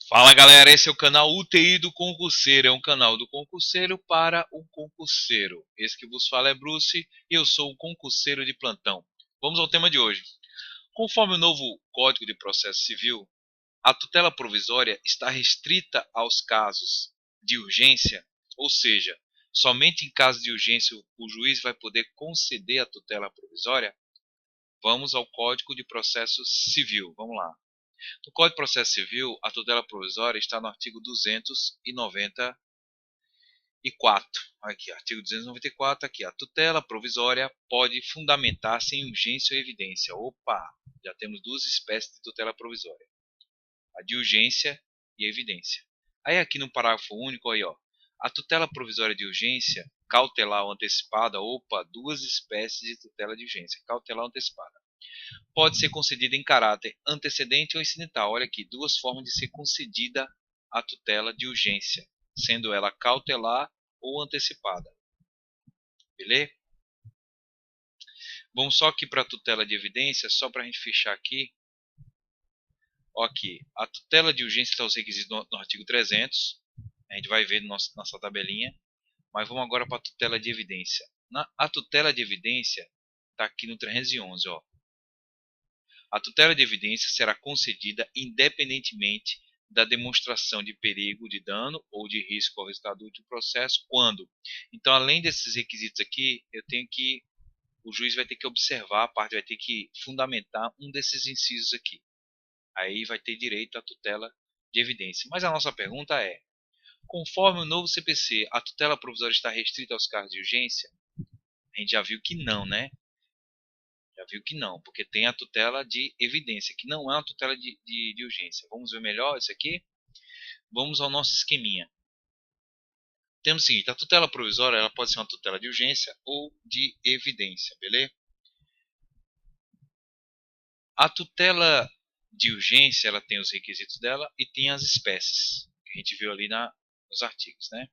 Fala galera, esse é o canal UTI do Concurseiro, é um canal do concurseiro para o concurseiro. Esse que vos fala é Bruce e eu sou o concurseiro de plantão. Vamos ao tema de hoje. Conforme o novo Código de Processo Civil, a tutela provisória está restrita aos casos de urgência, ou seja, somente em caso de urgência o juiz vai poder conceder a tutela provisória. Vamos ao Código de Processo Civil, vamos lá. No Código de Processo Civil, a tutela provisória está no artigo 294. Aqui, artigo 294, aqui, a tutela provisória pode fundamentar-se em urgência ou evidência. Opa, já temos duas espécies de tutela provisória, a de urgência e evidência. Aí aqui no parágrafo único, aí, ó, a tutela provisória de urgência, cautelar ou antecipada, opa, duas espécies de tutela de urgência, cautelar ou antecipada. Pode ser concedida em caráter antecedente ou incidental. Olha aqui, duas formas de ser concedida a tutela de urgência, sendo ela cautelar ou antecipada. Beleza? Vamos só aqui para a tutela de evidência, só para a gente fechar aqui. Ó, aqui, a tutela de urgência está os requisitos no artigo 300. A gente vai ver nossa tabelinha. Mas vamos agora para a tutela de evidência. A tutela de evidência está aqui no 311, ó. A tutela de evidência será concedida independentemente da demonstração de perigo de dano ou de risco ao resultado do processo, quando. Então, além desses requisitos aqui, o juiz vai ter que observar, a parte vai ter que fundamentar um desses incisos aqui. Aí vai ter direito à tutela de evidência. Mas a nossa pergunta é: conforme o novo CPC, a tutela provisória está restrita aos casos de urgência? A gente já viu que não, né? Já viu que não, porque tem a tutela de evidência, que não é uma tutela de urgência. Vamos ver melhor isso aqui? Vamos ao nosso esqueminha. Temos o seguinte: a tutela provisória ela pode ser uma tutela de urgência ou de evidência, beleza? A tutela de urgência ela tem os requisitos dela e tem as espécies, que a gente viu ali nos artigos, né?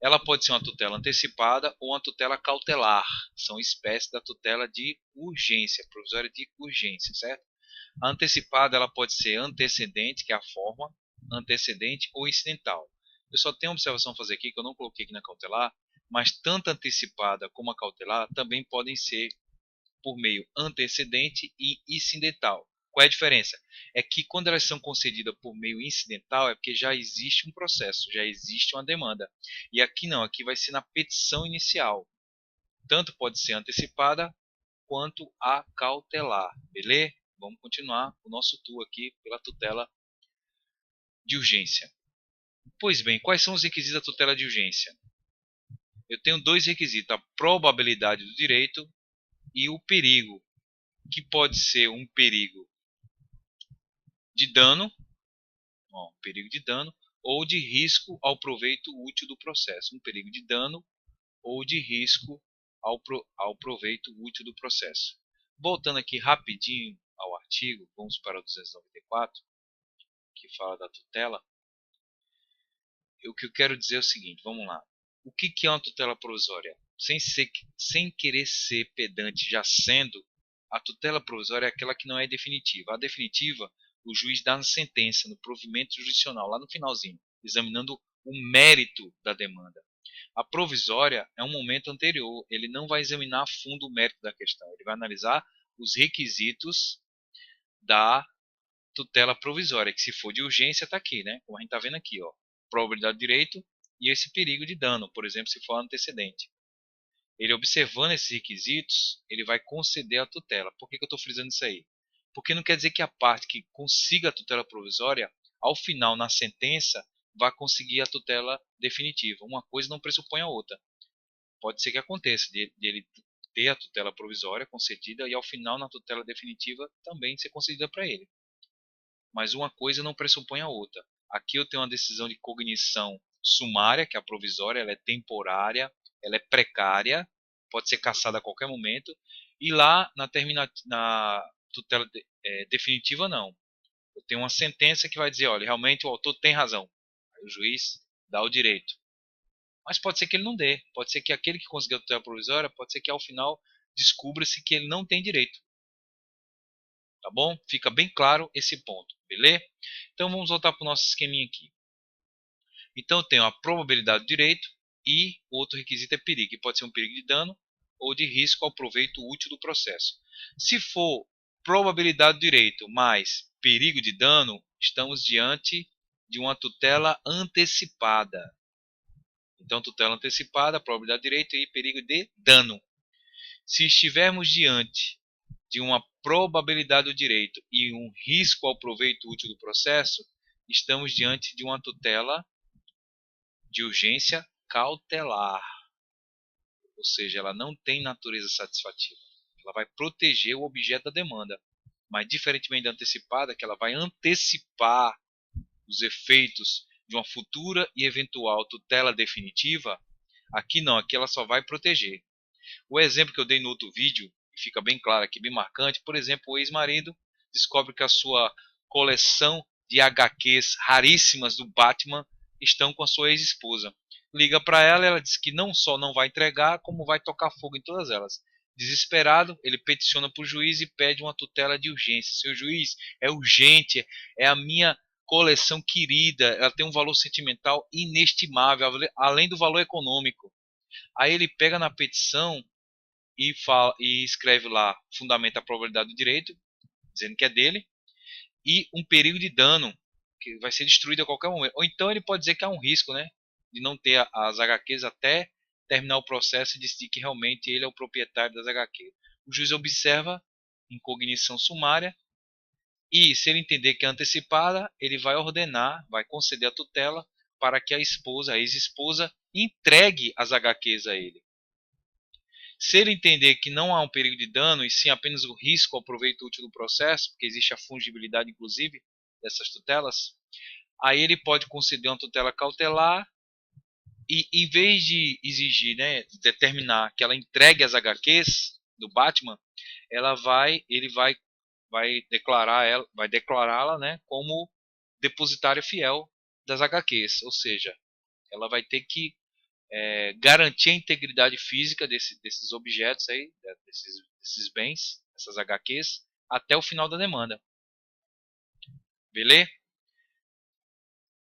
Ela pode ser uma tutela antecipada ou uma tutela cautelar. São espécies da tutela de urgência, provisória de urgência, certo? A antecipada ela pode ser antecedente, que é a forma, antecedente ou incidental. Eu só tenho uma observação a fazer aqui, que eu não coloquei aqui na cautelar, mas tanto a antecipada como a cautelar também podem ser por meio antecedente e incidental. Qual é a diferença? É que quando elas são concedidas por meio incidental é porque já existe um processo, já existe uma demanda. E aqui não, aqui vai ser na petição inicial. Tanto pode ser antecipada quanto a cautelar, beleza? Vamos continuar o nosso tour aqui pela tutela de urgência. Pois bem, quais são os requisitos da tutela de urgência? Eu tenho dois requisitos: a probabilidade do direito e o perigo, que pode ser um perigo de dano, ó, perigo de dano, ou de risco ao proveito útil do processo. Um perigo de dano ou de risco ao proveito útil do processo. Voltando aqui rapidinho ao artigo, vamos para o 294, que fala da tutela. O que eu quero dizer é o seguinte, vamos lá. O que é uma tutela provisória? Sem querer ser pedante, já sendo, a tutela provisória é aquela que não é definitiva. A definitiva, o juiz dá na sentença, no provimento jurisdicional, lá no finalzinho, examinando o mérito da demanda. A provisória é um momento anterior, ele não vai examinar a fundo o mérito da questão, ele vai analisar os requisitos da tutela provisória, que se for de urgência está aqui, né? Como a gente está vendo aqui, ó, probabilidade de direito e esse perigo de dano, por exemplo, se for antecedente. Ele observando esses requisitos, ele vai conceder a tutela. Por que eu estou frisando isso aí? Porque não quer dizer que a parte que consiga a tutela provisória, ao final, na sentença, vai conseguir a tutela definitiva. Uma coisa não pressupõe a outra. Pode ser que aconteça de ele ter a tutela provisória concedida e ao final, na tutela definitiva, também ser concedida para ele. Mas uma coisa não pressupõe a outra. Aqui eu tenho uma decisão de cognição sumária, que é a provisória, ela é temporária, ela é precária, pode ser cassada a qualquer momento, e lá na tutela definitiva não. Eu tenho uma sentença que vai dizer, olha, realmente o autor tem razão. Aí o juiz dá o direito. Mas pode ser que ele não dê, pode ser que aquele que conseguiu a tutela provisória, pode ser que ao final descubra-se que ele não tem direito. Tá bom? Fica bem claro esse ponto, beleza? Então vamos voltar para o nosso esqueminha aqui. Então eu tenho a probabilidade do direito e o outro requisito é perigo, que pode ser um perigo de dano ou de risco ao proveito útil do processo. Se for probabilidade do direito mais perigo de dano, estamos diante de uma tutela antecipada. Então, tutela antecipada, probabilidade de direito e perigo de dano. Se estivermos diante de uma probabilidade do direito e um risco ao proveito útil do processo, estamos diante de uma tutela de urgência cautelar. Ou seja, ela não tem natureza satisfativa. Ela vai proteger o objeto da demanda. Mas, diferentemente da antecipada, que ela vai antecipar os efeitos de uma futura e eventual tutela definitiva, aqui não, aqui ela só vai proteger. O exemplo que eu dei no outro vídeo, que fica bem claro aqui, bem marcante, por exemplo, o ex-marido descobre que a sua coleção de HQs raríssimas do Batman estão com a sua ex-esposa. Liga para ela, ela diz que não só não vai entregar, como vai tocar fogo em todas elas. Desesperado, ele peticiona para o juiz e pede uma tutela de urgência. Seu juiz, é urgente, é a minha coleção querida, ela tem um valor sentimental inestimável, além do valor econômico. Aí ele pega na petição e escreve lá, fundamenta a probabilidade do direito, dizendo que é dele, e um perigo de dano, que vai ser destruído a qualquer momento. Ou então ele pode dizer que há um risco, né, de não ter as HQs até terminar o processo e decidir que realmente ele é o proprietário das HQs. O juiz observa em cognição sumária e, se ele entender que é antecipada, ele vai ordenar, vai conceder a tutela para que a esposa, a ex-esposa, entregue as HQs a ele. Se ele entender que não há um perigo de dano, e sim apenas o risco ao proveito útil do processo, porque existe a fungibilidade, inclusive, dessas tutelas, aí ele pode conceder uma tutela cautelar e, em vez de exigir, né, determinar que ela entregue as HQs do Batman, ele vai declará-la, né, como depositário fiel das HQs, ou seja, ela vai ter que garantir a integridade física desses objetos aí, desses bens, essas HQs, até o final da demanda. Beleza?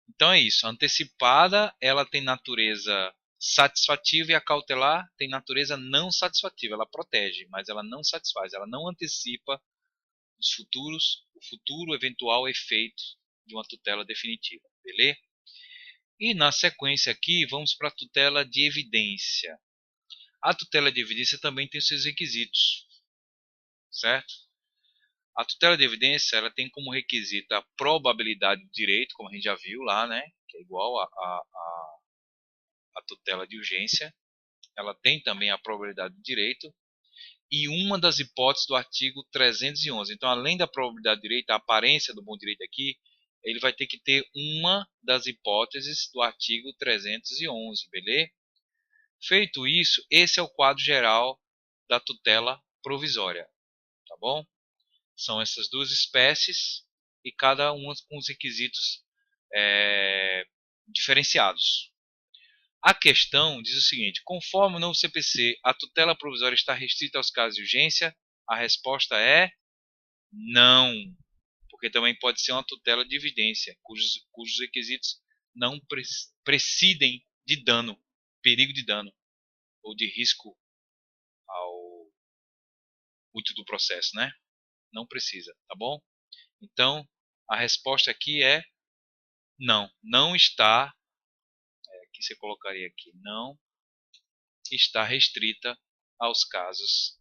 Então é isso. A antecipada, ela tem natureza satisfativa e a cautelar tem natureza não satisfativa. Ela protege, mas ela não satisfaz. Ela não antecipa o futuro eventual efeito de uma tutela definitiva. Beleza? E na sequência aqui, vamos para a tutela de evidência. A tutela de evidência também tem os seus requisitos, certo? A tutela de evidência ela tem como requisito a probabilidade do direito, como a gente já viu lá, né? Que é igual a tutela de urgência. Ela tem também a probabilidade do direito e uma das hipóteses do artigo 311. Então, além da probabilidade do direito, a aparência do bom direito aqui, ele vai ter que ter uma das hipóteses do artigo 311, beleza? Feito isso, esse é o quadro geral da tutela provisória, tá bom? São essas duas espécies e cada uma com os requisitos diferenciados. A questão diz o seguinte: conforme o novo CPC, a tutela provisória está restrita aos casos de urgência? A resposta é não, porque também pode ser uma tutela de evidência, cujos requisitos não precidem de dano, perigo de dano ou de risco ao útil do processo, né? Não precisa, tá bom? Então, a resposta aqui é não. Não está, que você colocaria aqui, não está restrita aos casos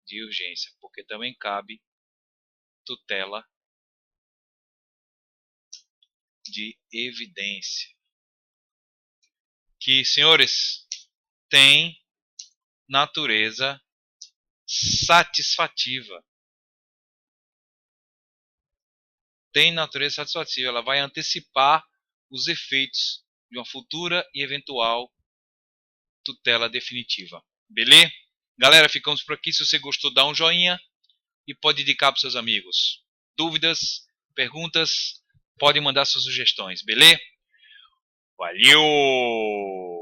de urgência, porque também cabe tutela de evidência. Que, senhores, tem natureza satisfativa. Tem natureza satisfativa. Ela vai antecipar os efeitos de uma futura e eventual tutela definitiva. Beleza? Galera, ficamos por aqui. Se você gostou, dá um joinha e pode indicar para seus amigos. Dúvidas, perguntas, pode mandar suas sugestões. Beleza? Valeu!